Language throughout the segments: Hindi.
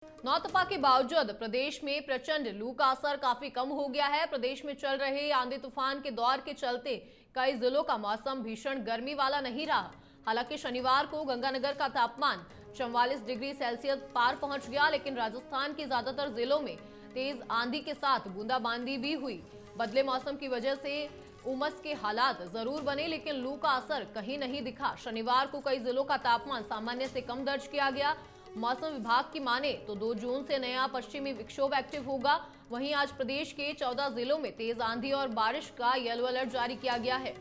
नौतपा के बावजूद प्रदेश में प्रचंड लू का असर काफी कम हो गया है। प्रदेश में चल रहे आंधी तूफान के दौर के चलते कई जिलों का मौसम भीषण गर्मी वाला नहीं रहा। हालांकि शनिवार को गंगानगर का तापमान 44 डिग्री सेल्सियस पार पहुंच गया, लेकिन राजस्थान के ज्यादातर जिलों में तेज आंधी के साथ बूंदाबांदी भी हुई। बदले मौसम की वजह से उमस के हालात जरूर बने, लेकिन लू का असर कहीं नहीं दिखा। शनिवार को कई जिलों का तापमान सामान्य से कम दर्ज किया गया। मौसम विभाग की माने तो 2 जून से नया पश्चिमी विक्षोभ एक्टिव होगा। वहीं आज प्रदेश के 14 जिलों में तेज आंधी और बारिश का येलो अलर्ट जारी किया गया है।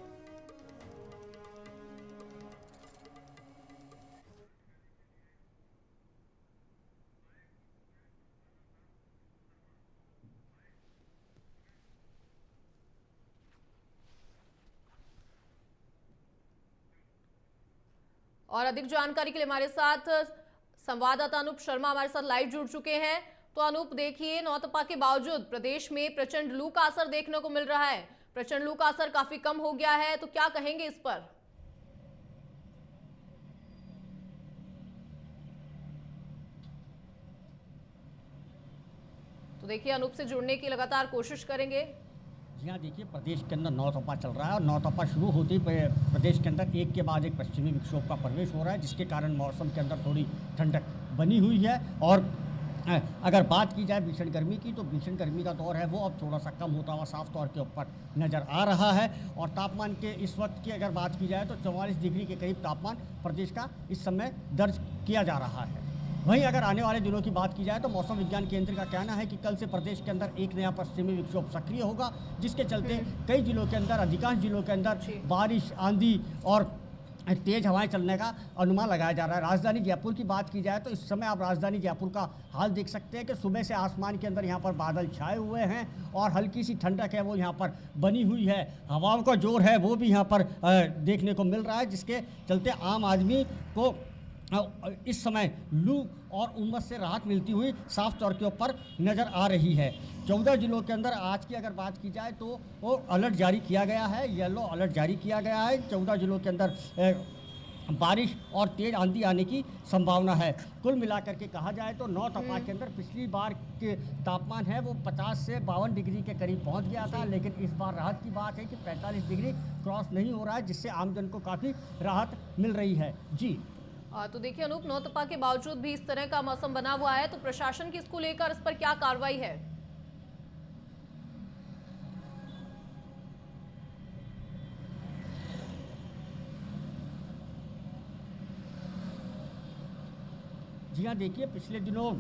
और अधिक जानकारी के लिए हमारे साथ संवाददाता अनूप शर्मा हमारे साथ लाइव जुड़ चुके हैं। तो अनूप, देखिए, नौतपा के बावजूद प्रदेश में प्रचंड लू का असर देखने को मिल रहा है। प्रचंड लू का असर काफी कम हो गया है, तो क्या कहेंगे इस पर? तो देखिए, अनूप से जुड़ने की लगातार कोशिश करेंगे। जी हाँ, देखिए, प्रदेश के अंदर नौतपा चल रहा है और नौतपा शुरू होते ही प्रदेश के अंदर एक के बाद एक पश्चिमी विक्षोभ का प्रवेश हो रहा है, जिसके कारण मौसम के अंदर थोड़ी ठंडक बनी हुई है। और अगर बात की जाए भीषण गर्मी की, तो भीषण गर्मी का दौर है वो अब थोड़ा सा कम होता हुआ साफ तौर के ऊपर नज़र आ रहा है। और तापमान के इस वक्त की अगर बात की जाए तो 44 डिग्री के करीब तापमान प्रदेश का इस समय दर्ज किया जा रहा है। वहीं अगर आने वाले दिनों की बात की जाए तो मौसम विज्ञान केंद्र का कहना है कि कल से प्रदेश के अंदर एक नया पश्चिमी विक्षोभ सक्रिय होगा, जिसके चलते कई जिलों के अंदर, अधिकांश जिलों के अंदर बारिश, आंधी और तेज हवाएं चलने का अनुमान लगाया जा रहा है। राजधानी जयपुर की बात की जाए तो इस समय आप राजधानी जयपुर का हाल देख सकते हैं कि सुबह से आसमान के अंदर यहाँ पर बादल छाए हुए हैं और हल्की सी ठंडक है वो यहाँ पर बनी हुई है। हवाओं का जोर है वो भी यहाँ पर देखने को मिल रहा है, जिसके चलते आम आदमी को इस समय लू और उमस से राहत मिलती हुई साफ तौर के ऊपर नज़र आ रही है। 14 जिलों के अंदर आज की अगर बात की जाए तो वो अलर्ट जारी किया गया है, येलो अलर्ट जारी किया गया है। 14 जिलों के अंदर बारिश और तेज आंधी आने की संभावना है। कुल मिलाकर के कहा जाए तो नौतपा के अंदर पिछली बार के तापमान है वो 50 से 52 डिग्री के करीब पहुंच गया था, लेकिन इस बार राहत की बात है कि 45 डिग्री क्रॉस नहीं हो रहा है, जिससे आमजन को काफ़ी राहत मिल रही है। जी तो देखिए अनूप, नौतपा के बावजूद भी इस तरह का मौसम बना हुआ है, तो प्रशासन की इसको लेकर इस पर क्या कार्रवाई है? जी हाँ, देखिए, पिछले दिनों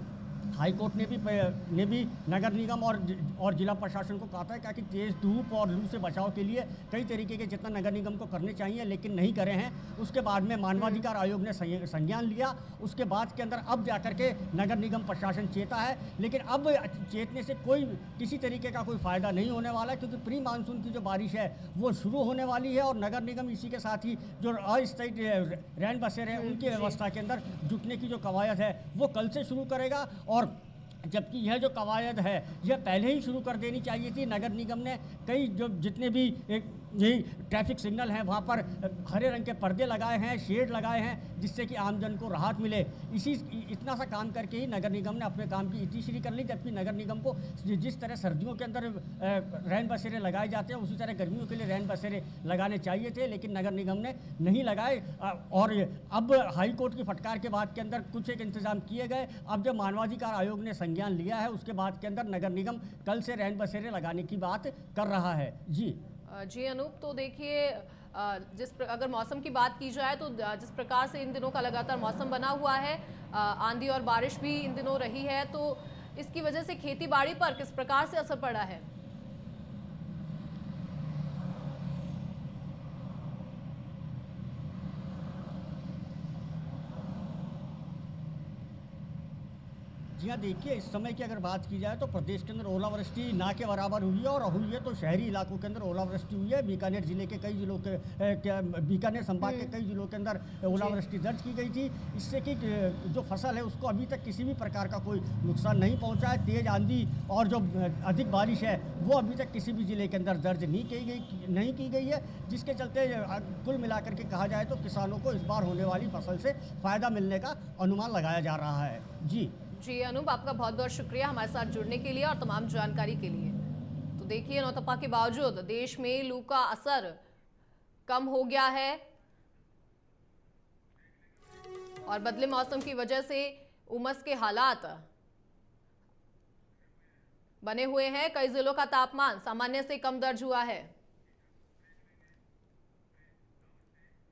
हाई कोर्ट ने भी नगर निगम और जिला प्रशासन को कहा था कि तेज़ धूप और लू से बचाव के लिए कई तरीके के जितना नगर निगम को करने चाहिए, लेकिन नहीं करे हैं। उसके बाद में मानवाधिकार आयोग ने संज्ञान लिया। उसके बाद के अंदर अब जाकर के नगर निगम प्रशासन चेता है, लेकिन अब चेतने से किसी तरीके का कोई फ़ायदा नहीं होने वाला है, क्योंकि प्री मानसून की जो बारिश है वो शुरू होने वाली है और नगर निगम इसी के साथ ही जो अस्थायी रैन बसेरे हैं उनकी व्यवस्था के अंदर जुटने की जो कवायद है वो कल से शुरू करेगा। और जबकि यह जो कवायद है यह पहले ही शुरू कर देनी चाहिए थी। नगर निगम ने कई जितने भी यही ट्रैफिक सिग्नल हैं वहाँ पर हरे रंग के पर्दे लगाए हैं, शेड लगाए हैं, जिससे कि आमजन को राहत मिले। इतना सा काम करके ही नगर निगम ने अपने काम की इतिश्री कर ली। जबकि नगर निगम को जिस तरह सर्दियों के अंदर रैन बसेरे लगाए जाते हैं, उसी तरह गर्मियों के लिए रैन बसेरे लगाने चाहिए थे, लेकिन नगर निगम ने नहीं लगाए। और अब हाई कोर्ट की फटकार के बाद के अंदर कुछ एक इंतजाम किए गए। अब जब मानवाधिकार आयोग ने संज्ञान लिया है, उसके बाद के अंदर नगर निगम कल से रैन बसेरे लगाने की बात कर रहा है। जी अनूप, तो देखिए, अगर मौसम की बात की जाए तो जिस प्रकार से इन दिनों का लगातार मौसम बना हुआ है, आंधी और बारिश भी इन दिनों रही है, तो इसकी वजह से खेती बाड़ी पर किस प्रकार से असर पड़ा है? जी हाँ, देखिए, इस समय की अगर बात की जाए तो प्रदेश के अंदर ओलावृष्टि ना के बराबर हुई है और हुई है तो शहरी इलाकों के अंदर ओलावृष्टि हुई है। बीकानेर जिले के कई जिलों के बीकानेर संभाग के कई जिलों के अंदर ओलावृष्टि दर्ज की गई थी। इससे कि जो फसल है उसको अभी तक किसी भी प्रकार का कोई नुकसान नहीं पहुँचा है। तेज़ आंधी और जो अधिक बारिश है वो अभी तक किसी भी जिले के अंदर दर्ज नहीं की गई है, जिसके चलते कुल मिलाकर के कहा जाए तो किसानों को इस बार होने वाली फसल से फ़ायदा मिलने का अनुमान लगाया जा रहा है। जी जी अनूप, आपका बहुत बहुत शुक्रिया हमारे साथ जुड़ने के लिए और तमाम जानकारी के लिए। तो देखिए, नौतपा के बावजूद देश में लू का असर कम हो गया है और बदले मौसम की वजह से उमस के हालात बने हुए हैं। कई जिलों का तापमान सामान्य से कम दर्ज हुआ है।